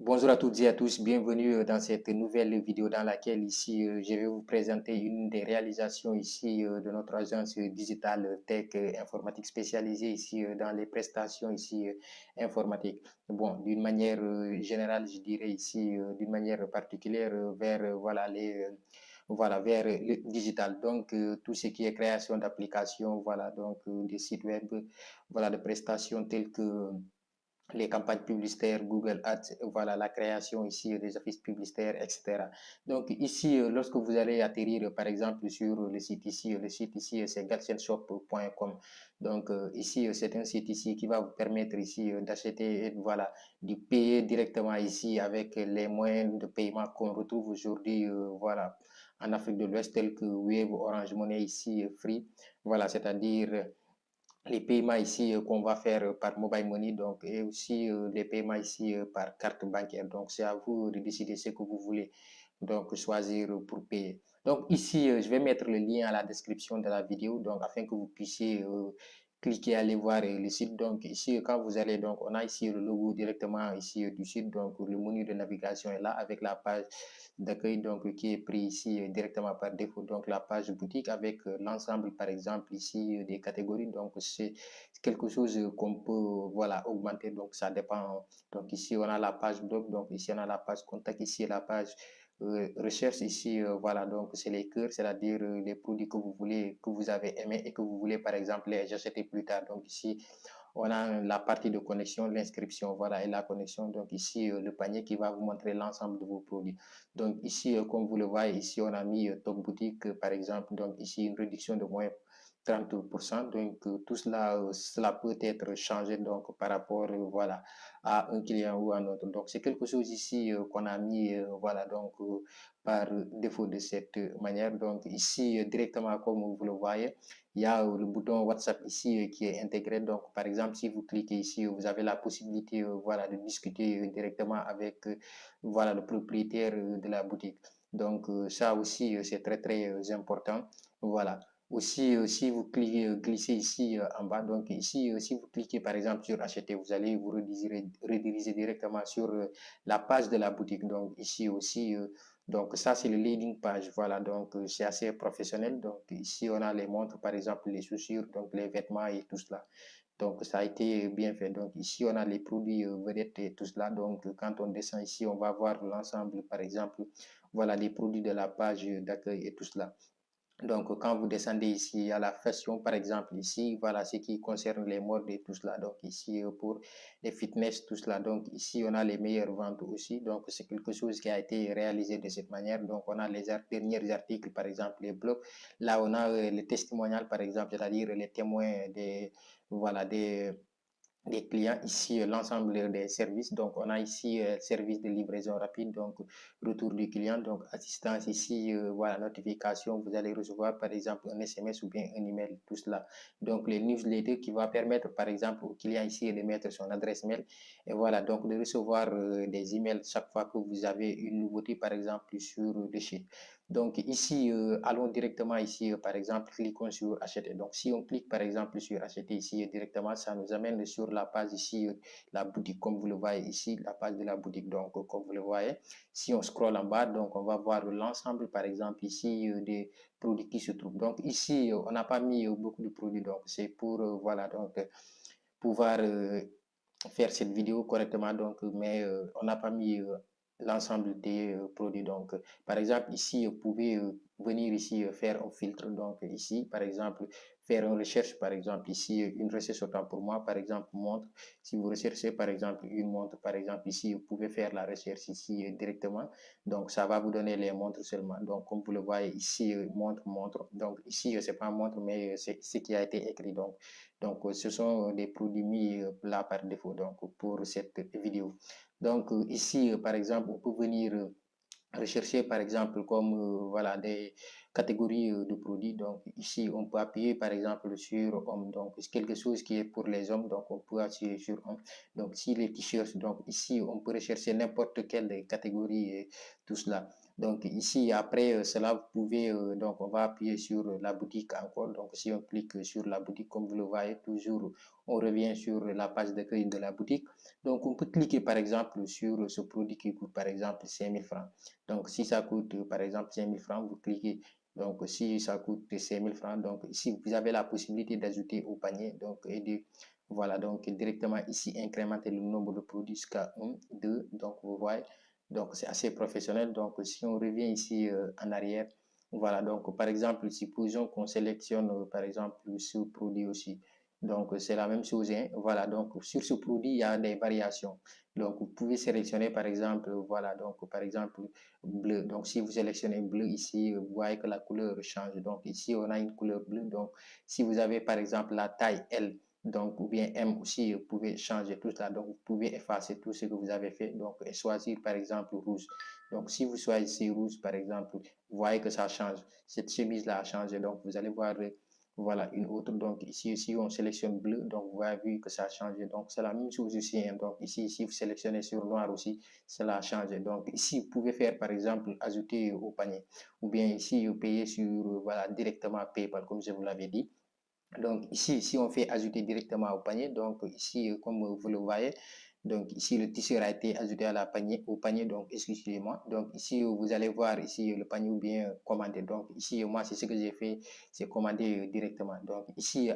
Bonjour à toutes et à tous, bienvenue dans cette nouvelle vidéo dans laquelle ici je vais vous présenter une des réalisations ici de notre agence digitale tech informatique spécialisée ici dans les prestations ici informatiques. Bon, d'une manière générale, je dirais ici d'une manière particulière vers voilà vers le digital. Donc tout ce qui est création d'applications, voilà donc des sites web, voilà de prestations telles que les campagnes publicitaires, Google Ads, voilà la création ici des offices publicitaires, etc. Donc ici, lorsque vous allez atterrir par exemple sur le site ici c'est galsenshop.com. Donc ici c'est un site ici qui va vous permettre ici d'acheter, voilà, de payer directement ici avec les moyens de paiement qu'on retrouve aujourd'hui, voilà, en Afrique de l'Ouest tels que Wave, Orange Money ici, Free, voilà, c'est-à-dire les paiements ici qu'on va faire par mobile money donc et aussi les paiements ici par carte bancaire. Donc c'est à vous de décider ce que vous voulez donc choisir pour payer. Donc ici je vais mettre le lien à la description de la vidéo donc afin que vous puissiez cliquer aller voir le site. Donc ici quand vous allez donc on a ici le logo directement ici du site donc le menu de navigation est là avec la page d'accueil donc qui est pris ici directement par défaut donc la page boutique avec l'ensemble par exemple ici des catégories donc c'est quelque chose qu'on peut voilà augmenter donc ça dépend donc ici on a la page blog donc ici on a la page contact ici la page recherche ici voilà donc c'est les cœurs c'est-à-dire les produits que vous voulez que vous avez aimé et que vous voulez par exemple les acheter plus tard donc ici on a la partie de connexion, l'inscription, voilà, et la connexion. Donc ici, le panier qui va vous montrer l'ensemble de vos produits. Donc ici, comme vous le voyez, ici, on a mis Top Boutique, par exemple. Donc ici, une réduction de moins 30%. Donc tout cela, cela peut être changé donc par rapport voilà à un client ou à un autre. Donc c'est quelque chose ici qu'on a mis voilà donc par défaut de cette manière. Donc ici directement comme vous le voyez, il y a le bouton WhatsApp ici qui est intégré. Donc par exemple si vous cliquez ici, vous avez la possibilité voilà de discuter directement avec voilà le propriétaire de la boutique. Donc ça aussi c'est très très important. Voilà. Aussi, si vous cliquez, glissez ici en bas, donc ici, si vous cliquez par exemple sur acheter, vous allez vous rediriger directement sur la page de la boutique. Donc ici aussi, donc ça c'est le leading page. Voilà, donc c'est assez professionnel. Donc ici on a les montres, par exemple les chaussures, donc les vêtements et tout cela. Donc ça a été bien fait. Donc ici on a les produits vedettes et tout cela. Donc quand on descend ici, on va voir l'ensemble, par exemple, voilà les produits de la page d'accueil et tout cela. Donc, quand vous descendez ici à la fashion, par exemple, ici, voilà ce qui concerne les modes et tout cela. Donc, ici, pour les fitness, tout cela. Donc, ici, on a les meilleures ventes aussi. Donc, c'est quelque chose qui a été réalisé de cette manière. Donc, on a les derniers articles, par exemple, les blogs. Là, on a les testimonials, par exemple, c'est-à-dire les témoins voilà, des clients ici l'ensemble des services donc on a ici service de livraison rapide donc retour du client donc assistance ici voilà notification vous allez recevoir par exemple un SMS ou bien un email tout cela donc les newsletters qui va permettre par exemple au client ici de mettre son adresse mail et voilà donc de recevoir des emails chaque fois que vous avez une nouveauté par exemple sur le site donc ici allons directement ici par exemple cliquons sur acheter donc si on clique par exemple sur acheter ici directement ça nous amène sur la page ici la boutique comme vous le voyez ici la page de la boutique donc comme vous le voyez si on scrolle en bas donc on va voir l'ensemble par exemple ici des produits qui se trouvent donc ici on n'a pas mis beaucoup de produits donc c'est pour voilà donc pouvoir faire cette vidéo correctement donc mais on n'a pas mis l'ensemble des produits donc par exemple ici vous pouvez venir ici faire un filtre donc ici par exemple faire une recherche par exemple ici une recherche autant pour moi par exemple montre si vous recherchez par exemple une montre par exemple ici vous pouvez faire la recherche ici directement donc ça va vous donner les montres seulement donc comme vous le voyez ici montre donc ici c'est pas montre mais c'est ce qui a été écrit donc ce sont des produits mis là par défaut donc pour cette vidéo donc ici par exemple on peut venir rechercher par exemple comme voilà des catégorie de produits. Donc ici, on peut appuyer par exemple sur homme. Donc quelque chose qui est pour les hommes, donc on peut appuyer sur homme. Donc si les t-shirts, donc ici, on peut rechercher n'importe quelle catégorie et tout cela. Donc ici, après cela, vous pouvez, donc on va appuyer sur la boutique encore. Donc si on clique sur la boutique, comme vous le voyez, toujours, on revient sur la page d'accueil de la boutique. Donc on peut cliquer par exemple sur ce produit qui coûte par exemple 5000 francs. Donc si ça coûte par exemple 5000 francs, vous cliquez. Donc si ça coûte 5000 francs, donc ici vous avez la possibilité d'ajouter au panier. Donc et de voilà, donc directement ici incrémenter le nombre de produits jusqu'à 1, 2. Donc vous voyez, donc c'est assez professionnel. Donc si on revient ici en arrière, voilà, donc par exemple, supposons qu'on sélectionne par exemple ce produit aussi. Donc c'est la même chose, hein. Voilà, donc sur ce produit, il y a des variations. Donc vous pouvez sélectionner par exemple, voilà, donc par exemple bleu. Donc si vous sélectionnez bleu ici, vous voyez que la couleur change. Donc ici, on a une couleur bleue. Donc si vous avez par exemple la taille L, donc ou bien M aussi, vous pouvez changer tout ça. Donc vous pouvez effacer tout ce que vous avez fait. Donc et choisir par exemple rouge. Donc si vous choisissez rouge par exemple, vous voyez que ça change. Cette chemise là a changé. Donc vous allez voir voilà une autre. Donc ici si on sélectionne bleu, donc vous avez vu que ça a changé. Donc c'est la même chose ici, hein. Donc ici si vous sélectionnez sur noir aussi, cela a changé. Donc ici vous pouvez faire par exemple ajouter au panier, ou bien ici payer sur voilà directement PayPal comme je vous l'avais dit. Donc ici, si on fait ajouter directement au panier, donc ici, comme vous le voyez, donc ici le t-shirt a été ajouté à au panier, donc excusez-moi. Donc ici, vous allez voir ici le panier ou bien commandé. Donc ici, moi, c'est ce que j'ai fait, c'est commander directement. Donc ici,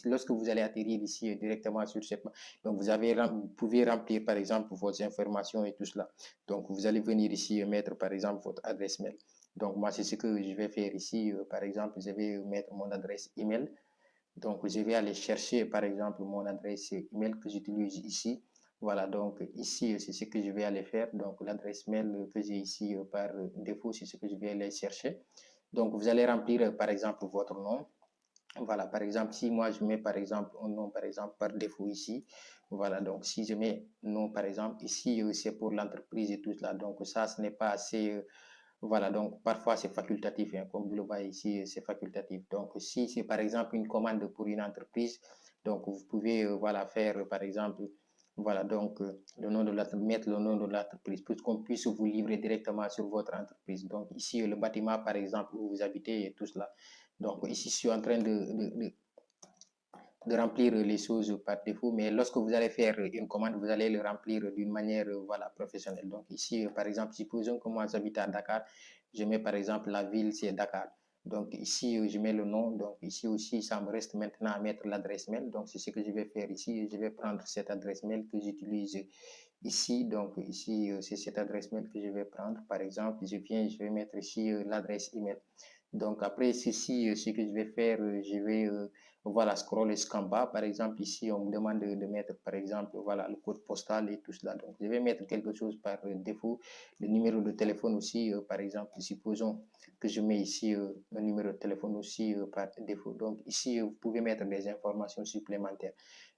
lorsque vous allez atterrir ici directement sur cette, donc vous pouvez remplir par exemple vos informations et tout cela. Donc vous allez venir ici mettre par exemple votre adresse mail. Donc moi, c'est ce que je vais faire ici. Par exemple, je vais mettre mon adresse email. Donc, je vais aller chercher, par exemple, mon adresse email que j'utilise ici. Voilà, donc ici, c'est ce que je vais aller faire. Donc, l'adresse mail que j'ai ici par défaut, c'est ce que je vais aller chercher. Donc, vous allez remplir, par exemple, votre nom. Voilà, par exemple, si moi je mets, par exemple, un nom, par exemple, par défaut ici. Voilà, donc si je mets nom, par exemple, ici, c'est pour l'entreprise et tout cela. Donc, ça, ce n'est pas assez voilà, donc parfois c'est facultatif, hein, comme vous le voyez ici, c'est facultatif. Donc si c'est par exemple une commande pour une entreprise, donc vous pouvez voilà, faire par exemple, voilà, donc le nom de mettre le nom de l'entreprise pour qu'on puisse vous livrer directement sur votre entreprise. Donc ici, le bâtiment par exemple où vous habitez et tout cela. Donc ici, je suis en train de remplir les choses par défaut, mais lorsque vous allez faire une commande, vous allez le remplir d'une manière voilà, professionnelle. Donc ici, par exemple, supposons que moi j'habite à Dakar, je mets par exemple la ville, c'est Dakar. Donc ici, je mets le nom. Donc ici aussi, ça me reste maintenant à mettre l'adresse mail. Donc c'est ce que je vais faire ici. Je vais prendre cette adresse mail que j'utilise ici. Donc ici, c'est cette adresse mail que je vais prendre. Par exemple, je vais mettre ici l'adresse email. Donc après ceci, ce que je vais faire, je vais voilà, scroll jusqu'en bas. Par exemple, ici, on me demande de mettre, par exemple, voilà, le code postal et tout cela. Donc, je vais mettre quelque chose par défaut. Le numéro de téléphone aussi, par exemple, supposons que je mets ici un numéro de téléphone aussi par défaut. Donc, ici, vous pouvez mettre des informations supplémentaires.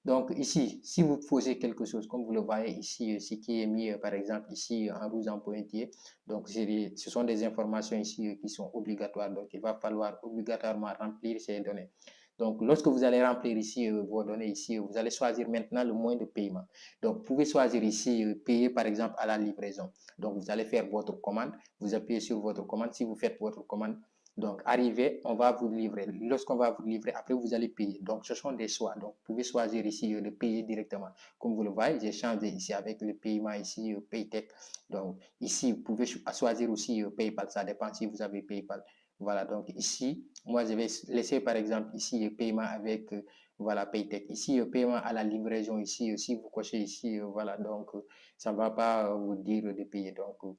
Donc, ici, si vous posez quelque chose, comme vous le voyez ici, ce qui est mis, par exemple, ici, en rouge en pointillé, donc, ce sont des informations ici qui sont obligatoires. Donc, il va falloir obligatoirement remplir ces données. Donc, lorsque vous allez remplir ici vos données, ici, vous allez choisir maintenant le moyen de paiement. Donc, vous pouvez choisir ici, payer par exemple à la livraison. Donc, vous allez faire votre commande, vous appuyez sur votre commande. Si vous faites votre commande, donc, arrivé, on va vous livrer. Lorsqu'on va vous livrer, après, vous allez payer. Donc, ce sont des choix. Donc, vous pouvez choisir ici de payer directement. Comme vous le voyez, j'ai changé ici avec le paiement ici, Paytech. Donc, ici, vous pouvez choisir aussi PayPal. Ça dépend si vous avez PayPal. Voilà, donc ici, moi, je vais laisser par exemple ici paiement avec voilà, Paytech. Ici, paiement à la livraison, ici, si vous cochez ici, voilà, donc ça ne va pas vous dire de payer. Donc,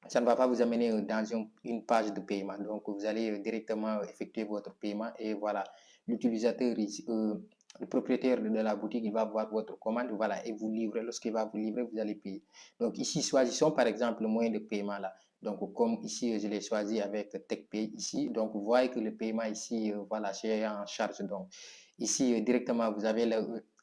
ça ne va pas vous amener dans une page de paiement. Donc, vous allez directement effectuer votre paiement et voilà, l'utilisateur, le propriétaire de la boutique, il va voir votre commande, voilà, et vous livrer. Lorsqu'il va vous livrer, vous allez payer. Donc, ici, choisissons par exemple le moyen de paiement là. Donc, comme ici, je l'ai choisi avec TechPay ici. Donc, vous voyez que le paiement ici, voilà, c'est en charge. Donc, ici, directement, vous avez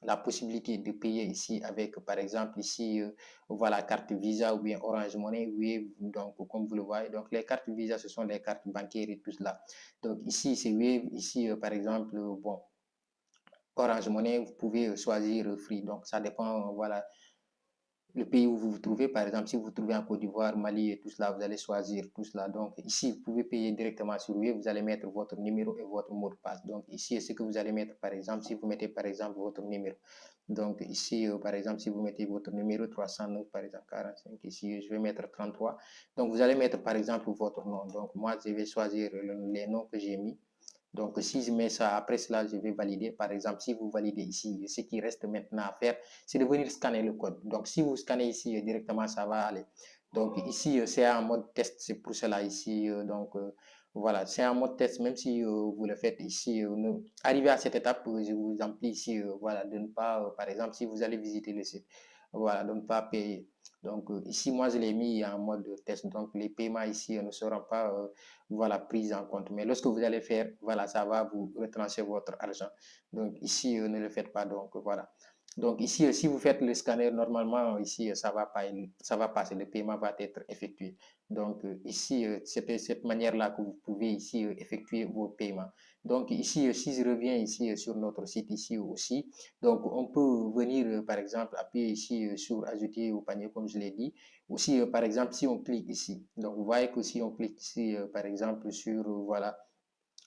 la possibilité de payer ici avec, par exemple, ici, voilà, carte Visa ou bien Orange Money. Oui, donc, comme vous le voyez, donc les cartes Visa, ce sont les cartes bancaires et tout cela. Donc, ici, c'est Wave. Ici, par exemple, bon, Orange Money, vous pouvez choisir Free. Donc, ça dépend, voilà, le pays où vous vous trouvez. Par exemple, si vous vous trouvez en Côte d'Ivoire, Mali et tout cela, vous allez choisir tout cela. Donc, ici, vous pouvez payer directement sur Wave. Vous allez mettre votre numéro et votre mot de passe. Donc, ici, ce que vous allez mettre, par exemple, si vous mettez, par exemple, votre numéro. Donc, ici, par exemple, si vous mettez votre numéro 309, par exemple, 45, ici, je vais mettre 33. Donc, vous allez mettre, par exemple, votre nom. Donc, moi, je vais choisir les noms que j'ai mis. Donc, si je mets ça, après cela, je vais valider. Par exemple, si vous validez ici, ce qui reste maintenant à faire, c'est de venir scanner le code. Donc, si vous scannez ici directement, ça va aller. Donc, ici, c'est en mode test. C'est pour cela ici. Donc, voilà, c'est en mode test. Même si vous le faites ici, arrivé à cette étape, je vous en prie ici, voilà, de ne pas, par exemple, si vous allez visiter le site, voilà, de ne pas payer. Donc, ici, moi, je l'ai mis en mode test. Donc, les paiements ici ne seront pas voilà, prise en compte. Mais lorsque vous allez faire, voilà, ça va vous retrancher votre argent. Donc ici, ne le faites pas. Donc voilà. Donc ici, si vous faites le scanner, normalement, ici, ça va passer, le paiement va être effectué. Donc ici, c'est de cette manière-là que vous pouvez ici effectuer vos paiements. Donc ici, si je reviens ici sur notre site ici aussi, donc on peut venir, par exemple, appuyer ici sur ajouter au panier, comme je l'ai dit. Aussi, par exemple, si on clique ici, donc vous voyez que si on clique ici, par exemple, sur, voilà,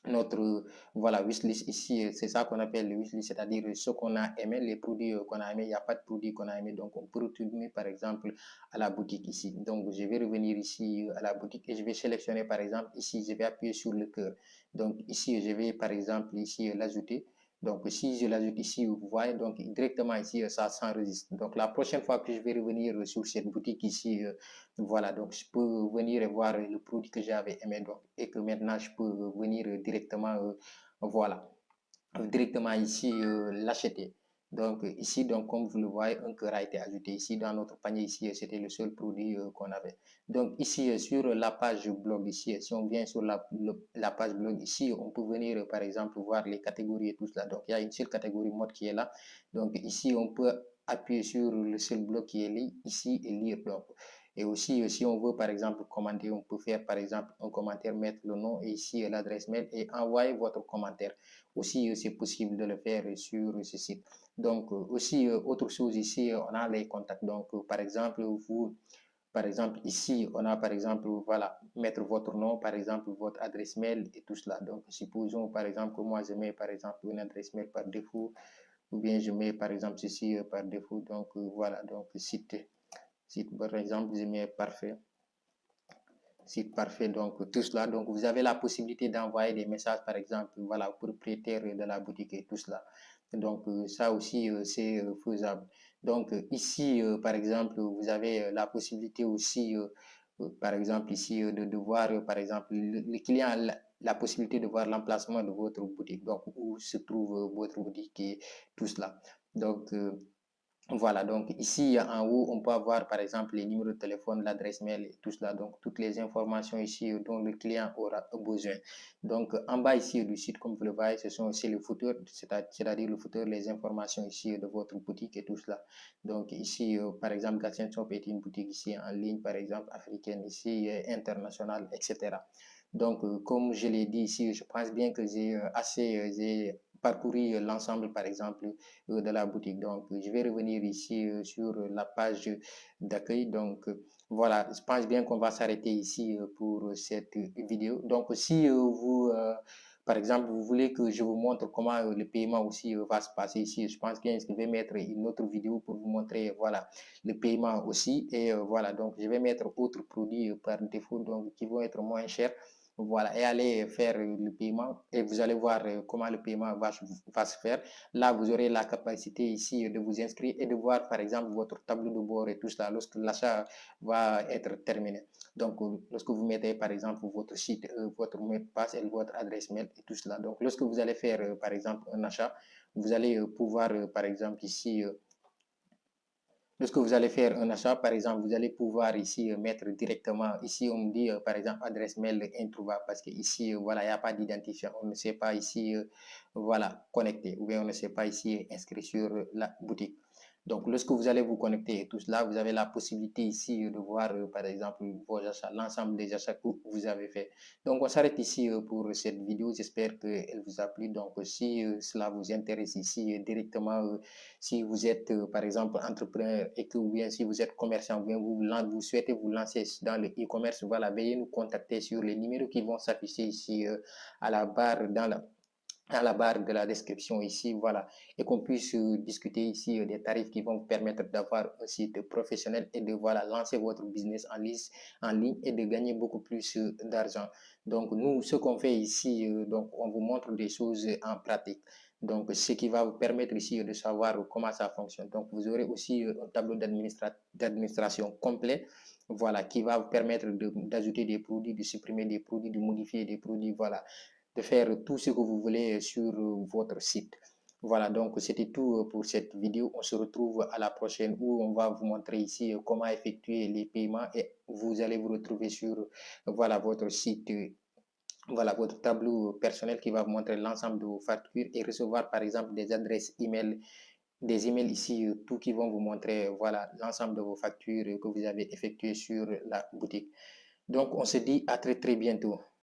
notre voilà, wishlist ici, c'est ça qu'on appelle le wishlist, c'est-à-dire ce qu'on a aimé, les produits qu'on a aimé. Il n'y a pas de produits qu'on a aimé, donc on peut retourner par exemple à la boutique ici. Donc je vais revenir ici à la boutique et je vais sélectionner par exemple ici, je vais appuyer sur le cœur. Donc ici, je vais par exemple ici l'ajouter. Donc si je l'ajoute ici, vous voyez, donc directement ici, ça s'enregistre. Donc la prochaine fois que je vais revenir sur cette boutique ici, voilà, donc je peux venir et voir le produit que j'avais aimé, donc, et que maintenant je peux venir directement, voilà, directement ici l'acheter. Donc ici, donc comme vous le voyez, un cœur a été ajouté ici dans notre panier ici, c'était le seul produit qu'on avait. Donc ici sur la page blog ici, si on vient sur la page blog ici, on peut venir par exemple voir les catégories et tout cela. Donc il y a une seule catégorie mode qui est là. Donc ici on peut appuyer sur le seul blog qui est là, ici et lire. Donc et aussi, si on veut, par exemple, commenter, on peut faire, par exemple, un commentaire, mettre le nom et ici l'adresse mail et envoyer votre commentaire. Aussi, c'est possible de le faire sur ce site. Donc, aussi, autre chose ici, on a les contacts. Donc, par exemple, par exemple, ici, on a, par exemple, voilà, mettre votre nom, par exemple, votre adresse mail et tout cela. Donc, supposons, par exemple, que moi, je mets, par exemple, une adresse mail par défaut, ou bien je mets, par exemple, ceci par défaut. Donc, voilà, donc, site, par exemple, je mets parfait. Site parfait, donc tout cela. Donc, vous avez la possibilité d'envoyer des messages, par exemple, voilà, au propriétaire de la boutique et tout cela. Donc, ça aussi, c'est faisable. Donc, ici, par exemple, vous avez la possibilité aussi, par exemple, ici, de voir, par exemple, le client a la possibilité de voir l'emplacement de votre boutique, donc où se trouve votre boutique et tout cela. Donc, voilà, donc ici en haut, on peut avoir par exemple les numéros de téléphone, l'adresse mail et tout cela, donc toutes les informations ici dont le client aura besoin. Donc en bas ici du site, comme vous le voyez, ce sont aussi le footer, c'est-à-dire le footer, les informations ici de votre boutique et tout cela. Donc ici, par exemple, Gatien Shop est une boutique ici en ligne, par exemple, africaine, ici, internationale, etc. Donc, comme je l'ai dit ici, je pense bien que j'ai parcouru l'ensemble, par exemple, de la boutique. Donc, je vais revenir ici sur la page d'accueil. Donc, voilà, je pense bien qu'on va s'arrêter ici pour cette vidéo. Donc, si vous, par exemple, vous voulez que je vous montre comment le paiement aussi va se passer ici, je pense que je vais mettre une autre vidéo pour vous montrer, voilà, le paiement aussi. Et voilà, donc, je vais mettre autres produits par défaut, donc, qui vont être moins chers. Voilà, et allez faire le paiement et vous allez voir comment le paiement va se faire. Là, vous aurez la capacité ici de vous inscrire et de voir, par exemple, votre tableau de bord et tout cela lorsque l'achat va être terminé. Donc, lorsque vous mettez, par exemple, votre site, votre mot de passe et votre adresse mail et tout cela. Donc, lorsque vous allez faire, par exemple, un achat, vous allez pouvoir, par exemple, ici, lorsque vous allez faire un achat, par exemple, vous allez pouvoir ici mettre directement, ici on me dit par exemple adresse mail introuvable parce que ici, voilà, il n'y a pas d'identifiant, on ne sait pas ici, voilà, connecté ou bien on ne sait pas ici inscrit sur la boutique. Donc, lorsque vous allez vous connecter et tout cela, vous avez la possibilité ici de voir, par exemple, vos achats, l'ensemble des achats que vous avez fait. Donc, on s'arrête ici pour cette vidéo. J'espère qu'elle vous a plu. Donc, si cela vous intéresse ici directement, si vous êtes, par exemple, entrepreneur et que ou bien si vous êtes commerçant, ou bien vous souhaitez vous lancer dans le e-commerce, voilà, veuillez nous contacter sur les numéros qui vont s'afficher ici à la barre, dans la barre de la description ici, voilà, et qu'on puisse discuter ici des tarifs qui vont vous permettre d'avoir un site professionnel et de voilà, lancer votre business en ligne et de gagner beaucoup plus d'argent. Donc, nous, ce qu'on fait ici, donc, on vous montre des choses en pratique. Donc, ce qui va vous permettre ici de savoir comment ça fonctionne. Donc, vous aurez aussi un tableau d'administration complet, voilà, qui va vous permettre d'ajouter des produits, de supprimer des produits, de modifier des produits, voilà, de faire tout ce que vous voulez sur votre site. Voilà, donc c'était tout pour cette vidéo. On se retrouve à la prochaine où on va vous montrer ici comment effectuer les paiements et vous allez vous retrouver sur voilà, votre site, voilà, votre tableau personnel qui va vous montrer l'ensemble de vos factures et recevoir par exemple des adresses email, des emails ici, tout qui vont vous montrer voilà, l'ensemble de vos factures que vous avez effectuées sur la boutique. Donc on se dit à très très bientôt.